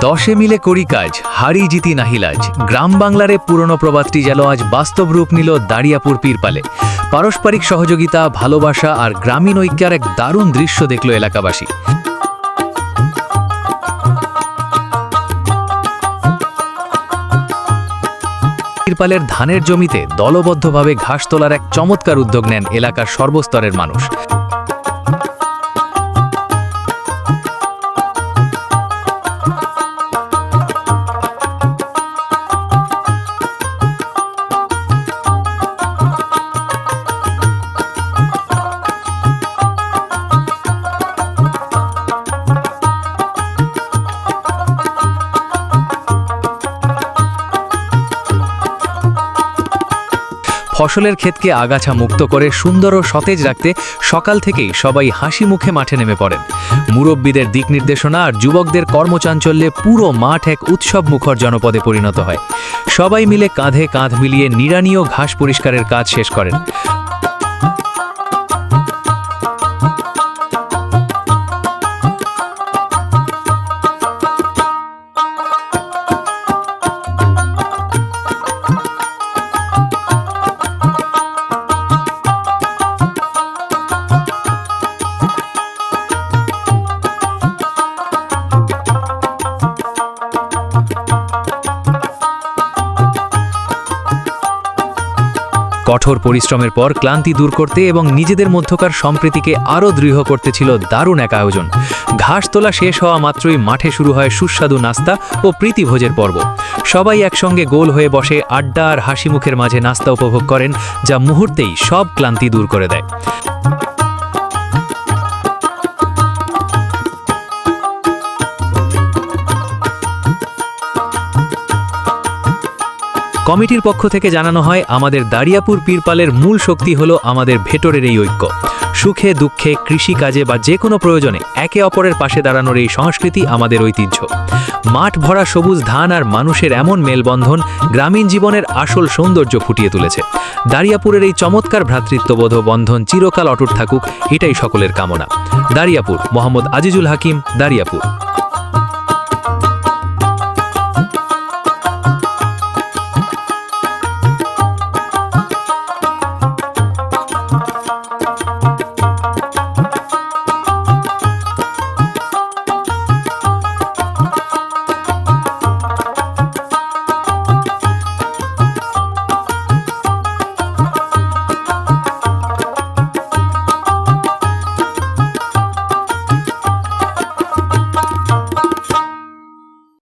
দশে মিলে করি কাজ, হারি জিতি নাহিলাজ। গ্রাম বাংলারে পুরনো প্রবাদটি যেন আজ বাস্তব রূপ নিল দাড়িয়াপুর পীরপালে। পারস্পরিক সহযোগিতা, ভালোবাসা আর গ্রামীণ ঐক্যের এক দারুণ দৃশ্য দেখল এলাকাবাসী। পীরপালের ধানের জমিতে দলবদ্ধভাবে ঘাস তোলার এক চমৎকার উদ্যোগ নেন এলাকার সর্বস্তরের মানুষ। ফসলের ক্ষেতকে আগাছা মুক্ত করে সুন্দর ও সতেজ রাখতে সকাল থেকেই সবাই হাসি মুখে মাঠে নেমে পড়েন। মুরব্বীদের দিক নির্দেশনা আর যুবকদের কর্মচাঞ্চল্যে পুরো মাঠ এক উৎসব মুখর জনপদে পরিণত হয়। সবাই মিলে কাঁধে কাঁধ মিলিয়ে নিড়ানি ও ঘাস পরিষ্কারের কাজ শেষ করেন। কঠোর পরিশ্রমের পর ক্লান্তি দূর করতে এবং নিজেদের মধ্যকার সম্প্রীতিকে আরও দৃঢ় করতে ছিল দারুণ এক আয়োজন। ঘাস তোলা শেষ হওয়া মাত্রই মাঠে শুরু হয় সুস্বাদু নাস্তা ও প্রীতিভোজের পর্ব। সবাই একসঙ্গে গোল হয়ে বসে আড্ডা আর হাসি মুখের মাঝে নাস্তা উপভোগ করেন, যা মুহূর্তেই সব ক্লান্তি দূর করে দেয়। কমিটির পক্ষ থেকে জানানো হয়, আমাদের দাড়িয়াপুর পীরপালের মূল শক্তি হলো আমাদের ভেতরের এই ঐক্য। সুখে দুঃখে, কৃষিকাজে বা যে কোনো প্রয়োজনে একে অপরের পাশে দাঁড়ানোর এই সংস্কৃতি আমাদের ঐতিহ্য। মাঠ ভরা সবুজ ধান আর মানুষের এমন মেলবন্ধন গ্রামীণ জীবনের আসল সৌন্দর্য ফুটিয়ে তুলেছে। দাড়িয়াপুরের এই চমৎকার ভ্রাতৃত্ববোধ বন্ধন চিরকাল অটুট থাকুক, এটাই সকলের কামনা। দাড়িয়াপুর, মোহাম্মদ আজিজুল হাকিম, দাড়িয়াপুর।